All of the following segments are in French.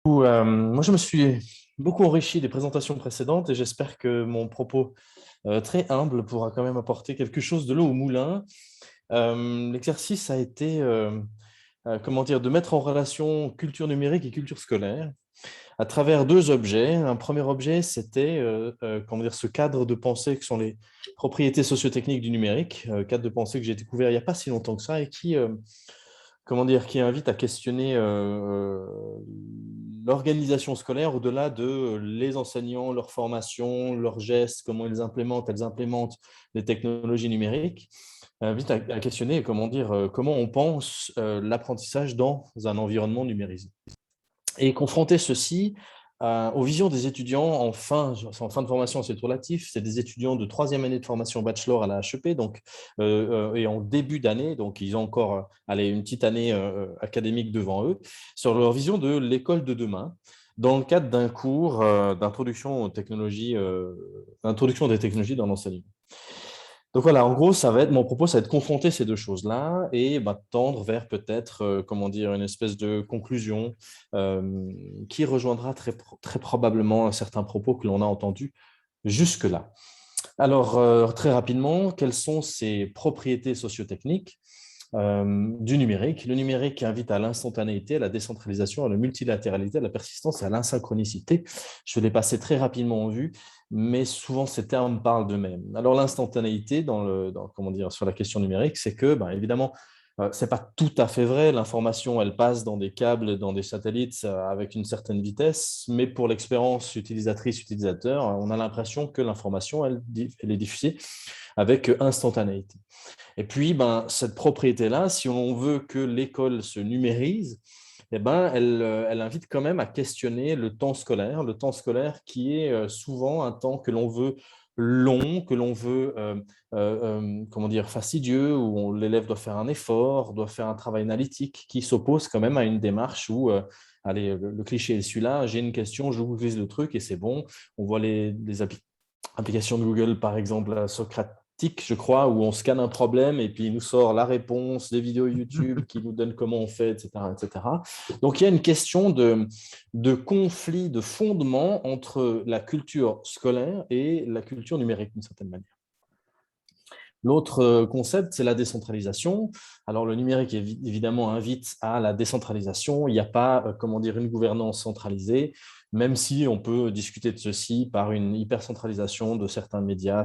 Moi, je me suis beaucoup enrichi des présentations précédentes et j'espère que mon propos très humble pourra quand même apporter quelque chose de l'eau au moulin. L'exercice a été, comment dire, de mettre en relation culture numérique et culture scolaire à travers deux objets. Un premier objet, c'était comment dire, ce cadre de pensée que sont les propriétés sociotechniques du numérique, cadre de pensée que j'ai découvert il n'y a pas si longtemps que ça et qui, comment dire, qui invite à questionner l'organisation scolaire au-delà de les enseignants, leur formation, leurs gestes, comment elles implémentent les technologies numériques, invite à questionner, comment dire, comment on pense l'apprentissage dans un environnement numérisé. Et confronter ceci aux visions des étudiants en fin de formation, c'est relatif, c'est des étudiants de troisième année de formation bachelor à la HEP, donc, et en début d'année, donc ils ont encore allez, une petite année académique devant eux, sur leur vision de l'école de demain, dans le cadre d'un cours d'introduction aux technologies, introduction des technologies dans l'enseignement. Donc voilà, en gros, mon propos, ça va être de confronter ces deux choses-là et tendre vers peut-être, comment dire, une espèce de conclusion qui rejoindra très probablement certains propos que l'on a entendus jusque-là. Alors, très rapidement, quelles sont ces propriétés sociotechniques du numérique? Le numérique invite à l'instantanéité, à la décentralisation, à la multilatéralité, à la persistance et à l'insynchronicité. Je vais les passer très rapidement en vue, mais souvent ces termes parlent d'eux-mêmes. Alors, l'instantanéité, comment dire, sur la question numérique, c'est que, évidemment, ce n'est pas tout à fait vrai. L'information, elle passe dans des câbles, dans des satellites avec une certaine vitesse, mais pour l'expérience utilisatrice-utilisateur, on a l'impression que l'information, elle est diffusée avec instantanéité. Et puis, cette propriété-là, si on veut que l'école se numérise, elle invite quand même à questionner le temps scolaire qui est souvent un temps que l'on veut long, que l'on veut comment dire, fastidieux, où l'élève doit faire un effort, doit faire un travail analytique, qui s'oppose quand même à une démarche où, allez, le cliché est celui-là, j'ai une question, je googlise le truc et c'est bon. On voit les applications de Google, par exemple, Socratique, je crois, où on scanne un problème et puis il nous sort la réponse, des vidéos YouTube qui nous donnent comment on fait, etc., etc. Donc, il y a une question de conflit, de fondement entre la culture scolaire et la culture numérique, d'une certaine manière. L'autre concept, c'est la décentralisation. Alors, le numérique, évidemment, invite à la décentralisation. Il n'y a pas, comment dire, une gouvernance centralisée, même si on peut discuter de ceci par une hypercentralisation de certains médias.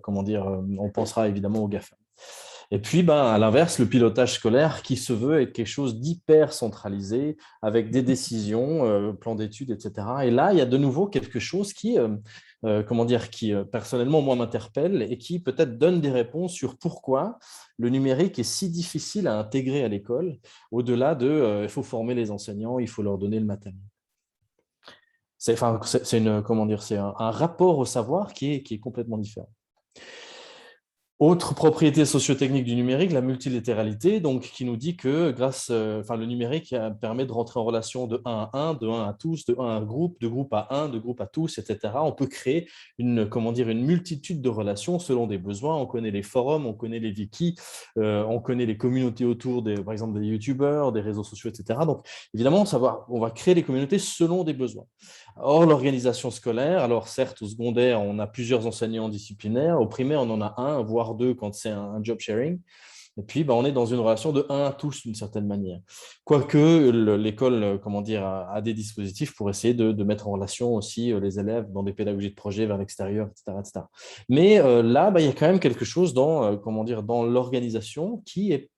Comment dire, on pensera évidemment aux GAFA. Et puis, à l'inverse, le pilotage scolaire qui se veut être quelque chose d'hyper centralisé avec des décisions, plans d'études, etc. Et là, il y a de nouveau quelque chose qui, comment dire, qui personnellement, moi, m'interpelle et qui peut-être donne des réponses sur pourquoi le numérique est si difficile à intégrer à l'école, au-delà de il faut former les enseignants, il faut leur donner le matériel. Comment dire, c'est un rapport au savoir qui est complètement différent. Autre propriété sociotechnique du numérique, la multilatéralité, donc qui nous dit que le numérique permet de rentrer en relation de un à un, de un à tous, de un à un groupe, de groupe à un, de groupe à tous, etc. On peut créer comment dire, une multitude de relations selon des besoins. On connaît les forums, on connaît les wikis, on connaît les communautés autour par exemple, des youtubeurs, des réseaux sociaux, etc. Donc, évidemment, on va créer les communautés selon des besoins. Or, l'organisation scolaire, alors certes, au secondaire, on a plusieurs enseignants disciplinaires. Au primaire, on en a un, voire deux quand c'est un job sharing. Et puis, on est dans une relation de un à tous, d'une certaine manière. Quoique l'école, comment dire, a des dispositifs pour essayer de mettre en relation aussi les élèves dans des pédagogies de projet vers l'extérieur, etc., etc. Mais là, il y a quand même quelque chose comment dire, dans l'organisation qui est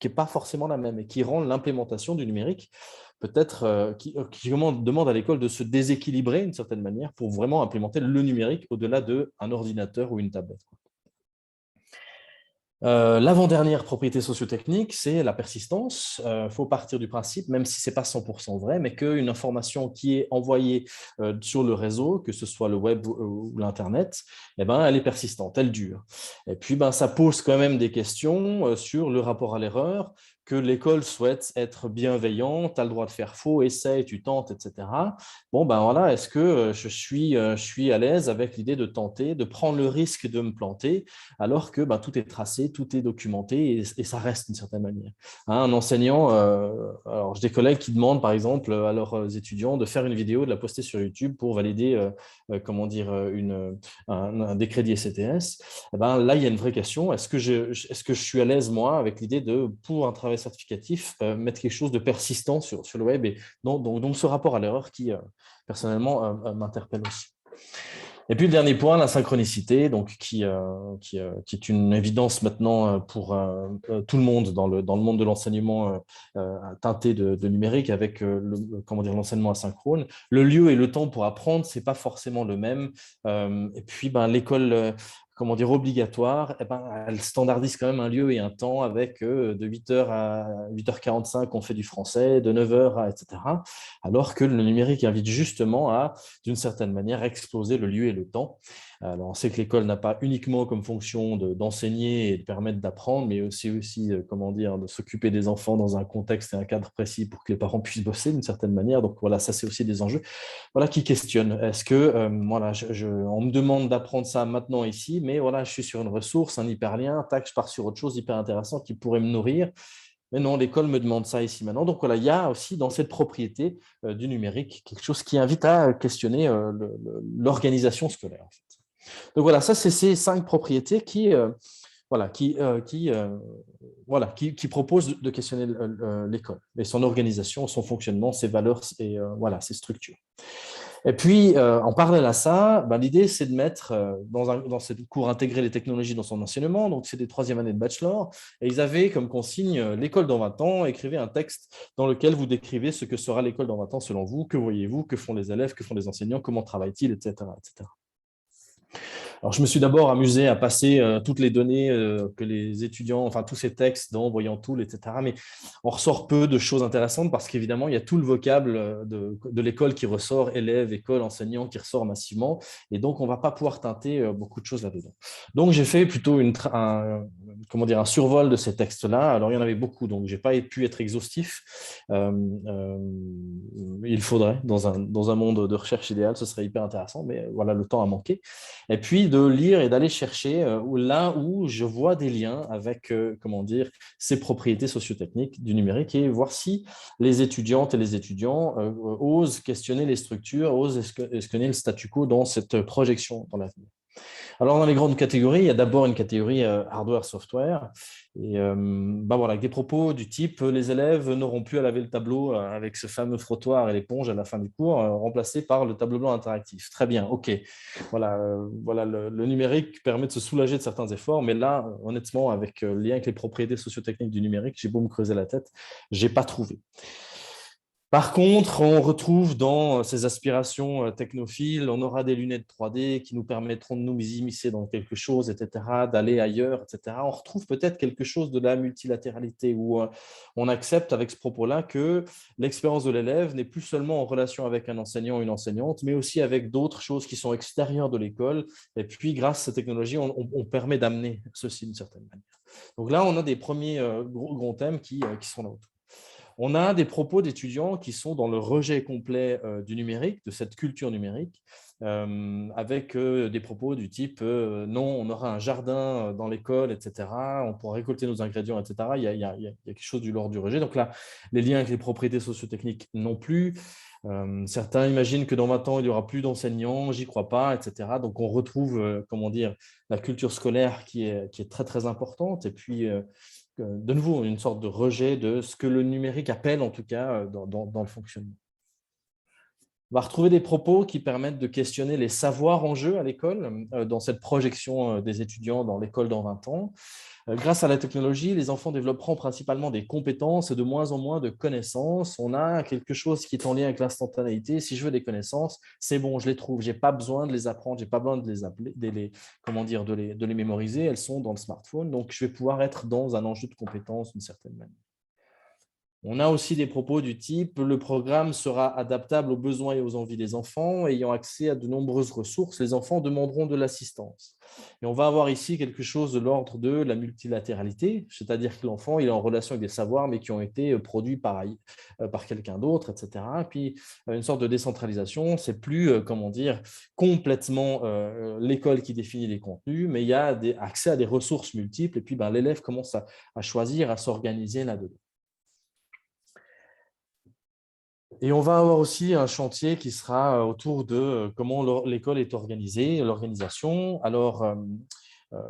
pas forcément la même et qui rend l'implémentation du numérique peut-être qui demande à l'école de se déséquilibrer d'une certaine manière pour vraiment implémenter le numérique au-delà d'un ordinateur ou une tablette. L'avant-dernière propriété sociotechnique, c'est la persistance. Il faut partir du principe, même si ce n'est pas 100% vrai, mais qu'une information qui est envoyée sur le réseau, que ce soit le web ou l'Internet, elle est persistante, elle dure. Et puis, ça pose quand même des questions sur le rapport à l'erreur, que l'école souhaite être bienveillante, tu as le droit de faire faux, essaye, tu tentes, etc. Bon, ben voilà, est-ce que je suis à l'aise avec l'idée de tenter, de prendre le risque de me planter, alors que ben, tout est tracé, tout est documenté et ça reste d'une certaine manière. Hein, un enseignant, alors j'ai des collègues qui demandent par exemple à leurs étudiants de faire une vidéo, de la poster sur YouTube pour valider comment dire, un des crédits ECTS. Eh ben, là, il y a une vraie question. Est-ce que je suis à l'aise, moi, avec l'idée de, pour un travail certificatif, mettre quelque chose de persistant sur le web et donc ce rapport à l'erreur qui, personnellement, m'interpelle aussi. Et puis le dernier point, la synchronicité, donc qui est une évidence maintenant pour tout le monde dans le monde de l'enseignement teinté de numérique avec comment dire, l'enseignement asynchrone. Le lieu et le temps pour apprendre, c'est pas forcément le même. Et puis ben, l'école comment dire, obligatoire, eh ben, elle standardise quand même un lieu et un temps avec de 8h à 8h45, on fait du français, de 9h à etc. Alors que le numérique invite justement à, d'une certaine manière, exploser le lieu et le temps. Alors, on sait que l'école n'a pas uniquement comme fonction d'enseigner et de permettre d'apprendre, mais aussi comment dire, de s'occuper des enfants dans un contexte et un cadre précis pour que les parents puissent bosser d'une certaine manière. Donc voilà, ça c'est aussi des enjeux voilà, qui questionnent. Est-ce que voilà, on me demande d'apprendre ça maintenant ici, mais voilà, je suis sur une ressource, un hyperlien, tac, je pars sur autre chose hyper intéressant qui pourrait me nourrir. Mais non, l'école me demande ça ici maintenant. Donc voilà, il y a aussi dans cette propriété du numérique quelque chose qui invite à questionner l'organisation scolaire. En fait. Donc voilà, ça c'est ces 5 propriétés voilà, qui proposent de questionner l'école et son organisation, son fonctionnement, ses valeurs et voilà, ses structures. Et puis, en parallèle à ça, ben, l'idée, c'est de mettre dans cette cours intégrer les technologies dans son enseignement. Donc, c'est des troisième années de bachelor. Et ils avaient comme consigne l'école dans 20 ans. Écrivez un texte dans lequel vous décrivez ce que sera l'école dans 20 ans selon vous. Que voyez-vous? Que font les élèves? Que font les enseignants? Comment travaillent-ils? Etc. etc. Alors, je me suis d'abord amusé à passer toutes les données que les étudiants, enfin tous ces textes dans Voyant Tool, etc. Mais on ressort peu de choses intéressantes parce qu'évidemment, il y a tout le vocable de l'école qui ressort, élèves, école, enseignants qui ressort massivement. Et donc, on ne va pas pouvoir teinter beaucoup de choses là-dedans. Donc, j'ai fait plutôt comment dire, un survol de ces textes-là. Alors, il y en avait beaucoup, donc je n'ai pas pu être exhaustif. Euh, euh, il faudrait, dans un monde de recherche idéale, ce serait hyper intéressant, mais voilà, le temps a manqué. Et puis de lire et d'aller chercher là où je vois des liens avec, comment dire, ces propriétés sociotechniques du numérique et voir si les étudiantes et les étudiants osent questionner les structures, osent questionner le statu quo dans cette projection dans l'avenir. Alors, dans les grandes catégories, il y a d'abord une catégorie hardware-software. Et ben voilà, avec des propos du type les élèves n'auront plus à laver le tableau avec ce fameux frottoir et l'éponge à la fin du cours, remplacé par le tableau blanc interactif. Très bien, OK. Voilà, voilà le numérique permet de se soulager de certains efforts, mais là, honnêtement, avec le lien avec les propriétés sociotechniques du numérique, j'ai beau me creuser la tête, je n'ai pas trouvé. Par contre, on retrouve dans ces aspirations technophiles, on aura des lunettes 3D qui nous permettront de nous immiscer dans quelque chose, etc., d'aller ailleurs, etc. On retrouve peut-être quelque chose de la multilatéralité où on accepte avec ce propos-là que l'expérience de l'élève n'est plus seulement en relation avec un enseignant ou une enseignante, mais aussi avec d'autres choses qui sont extérieures de l'école. Et puis, grâce à cette technologie, on permet d'amener ceci d'une certaine manière. Donc là, on a des premiers gros thèmes qui sont là autour. On a des propos d'étudiants qui sont dans le rejet complet du numérique, de cette culture numérique, avec des propos du type non, on aura un jardin dans l'école, etc. On pourra récolter nos ingrédients, etc. Il y a quelque chose du l'ordre du rejet. Donc là, les liens avec les propriétés sociotechniques non plus. Certains imaginent que dans 20 ans, il n'y aura plus d'enseignants, j'y crois pas, etc. Donc on retrouve, comment dire, la culture scolaire qui est très, très importante. Et puis, de nouveau, une sorte de rejet de ce que le numérique appelle, en tout cas, dans le fonctionnement. On va retrouver des propos qui permettent de questionner les savoirs en jeu à l'école, dans cette projection des étudiants dans l'école dans 20 ans. Grâce à la technologie, les enfants développeront principalement des compétences et de moins en moins de connaissances. On a quelque chose qui est en lien avec l'instantanéité. Si je veux des connaissances, c'est bon, je les trouve. Je n'ai pas besoin de les apprendre, je n'ai pas besoin de les appeler, comment dire, de les mémoriser. Elles sont dans le smartphone. Donc, je vais pouvoir être dans un enjeu de compétences d'une certaine manière. On a aussi des propos du type: «Le programme sera adaptable aux besoins et aux envies des enfants. Ayant accès à de nombreuses ressources, les enfants demanderont de l'assistance». Et on va avoir ici quelque chose de l'ordre de la multilatéralité, c'est-à-dire que l'enfant il est en relation avec des savoirs, mais qui ont été produits par quelqu'un d'autre, et cetera. Et puis, une sorte de décentralisation, c'est plus, comment dire, complètement l'école qui définit les contenus, mais il y a accès à des ressources multiples, et puis ben, l'élève commence à choisir, à s'organiser là-dedans. Et on va avoir aussi un chantier qui sera autour de comment l'école est organisée, l'organisation. Alors,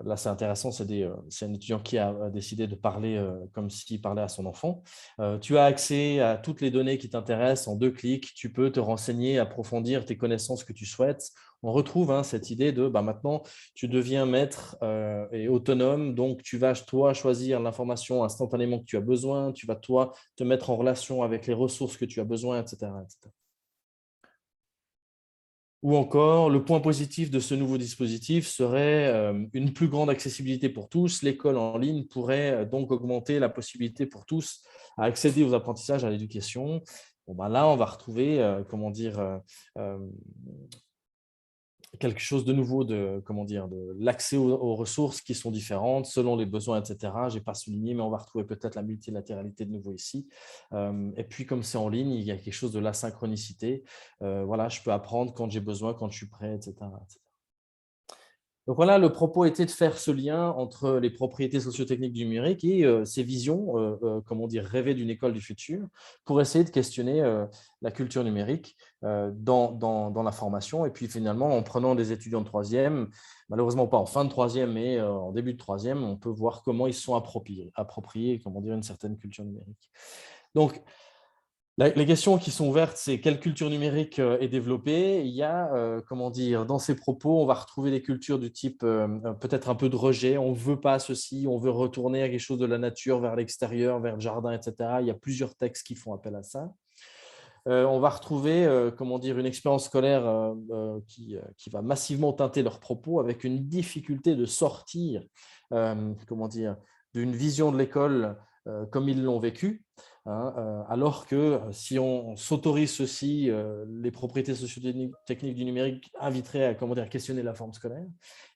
là, c'est intéressant, c'est un étudiant qui a décidé de parler comme s'il parlait à son enfant. Tu as accès à toutes les données qui t'intéressent en 2 clics. Tu peux te renseigner, approfondir tes connaissances que tu souhaites. On retrouve hein, cette idée de bah, maintenant, tu deviens maître et autonome. Donc, tu vas, toi, choisir l'information instantanément que tu as besoin. Tu vas, toi, te mettre en relation avec les ressources que tu as besoin, etc., etc. Ou encore, le point positif de ce nouveau dispositif serait une plus grande accessibilité pour tous. L'école en ligne pourrait donc augmenter la possibilité pour tous à accéder aux apprentissages, à l'éducation. Bon, ben là, on va retrouver, comment dire, euh, quelque chose de nouveau de, comment dire, de l'accès aux ressources qui sont différentes selon les besoins, etc. Je n'ai pas souligné, mais on va retrouver peut-être la multilatéralité de nouveau ici. Et puis, comme c'est en ligne, il y a quelque chose de l'asynchronicité. Voilà, je peux apprendre quand j'ai besoin, quand je suis prêt, etc. Donc voilà, le propos était de faire ce lien entre les propriétés sociotechniques du numérique et ces visions, comment dire, rêver d'une école du futur, pour essayer de questionner la culture numérique dans la formation. Et puis finalement, en prenant des étudiants de troisième, malheureusement pas en fin de troisième, mais en début de troisième, on peut voir comment ils se sont appropriés comment dire, une certaine culture numérique. Donc, les questions qui sont ouvertes, c'est quelle culture numérique est développée. Il y a, comment dire, dans ces propos, on va retrouver des cultures du type peut-être un peu de rejet. On ne veut pas ceci, on veut retourner à quelque chose de la nature, vers l'extérieur, vers le jardin, etc. Il y a plusieurs textes qui font appel à ça. On va retrouver, comment dire, une expérience scolaire qui va massivement teinter leurs propos avec une difficulté de sortir, comment dire, d'une vision de l'école comme ils l'ont vécu. Hein, alors que si on s'autorise ceci, les propriétés socio-techniques du numérique inviteraient à, comment dire, questionner la forme scolaire.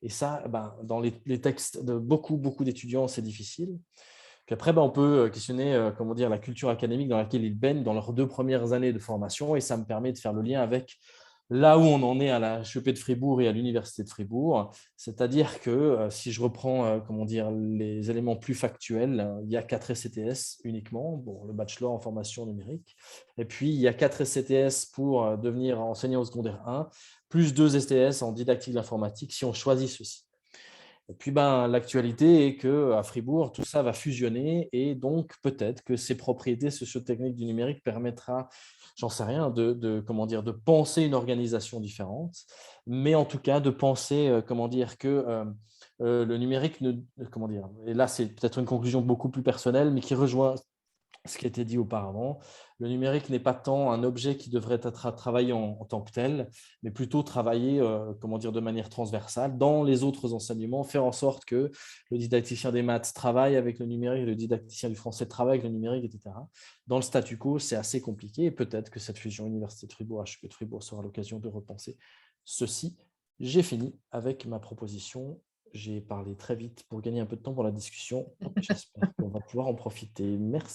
Et ça, ben, dans les textes de beaucoup, beaucoup d'étudiants, c'est difficile. Puis après, ben, on peut questionner comment dire, la culture académique dans laquelle ils baignent dans leurs 2 premières années de formation. Et ça me permet de faire le lien avec là où on en est à la HEP de Fribourg et à l'Université de Fribourg. C'est-à-dire que si je reprends comment dire, les éléments plus factuels, il y a 4 SCTS uniquement, bon, le bachelor en formation numérique. Et puis, il y a 4 SCTS pour devenir enseignant au secondaire 1, plus 2 STS en didactique de l'informatique si on choisit ceci. Et puis, ben, l'actualité est qu'à Fribourg, tout ça va fusionner et donc peut-être que ces propriétés sociotechniques du numérique permettra, j'en sais rien, comment dire, de penser une organisation différente, mais en tout cas de penser, comment dire, que le numérique, comment dire, et là c'est peut-être une conclusion beaucoup plus personnelle, mais qui rejoint ce qui a été dit auparavant. Le numérique n'est pas tant un objet qui devrait être travaillé en tant que tel, mais plutôt travaillé comment dire, de manière transversale dans les autres enseignements, faire en sorte que le didacticien des maths travaille avec le numérique, le didacticien du français travaille avec le numérique, etc. Dans le statu quo, c'est assez compliqué et peut-être que cette fusion Université de Fribourg, HEP de Fribourg sera l'occasion de repenser ceci. J'ai fini avec ma proposition. J'ai parlé très vite pour gagner un peu de temps pour la discussion. J'espère qu'on va pouvoir en profiter. Merci.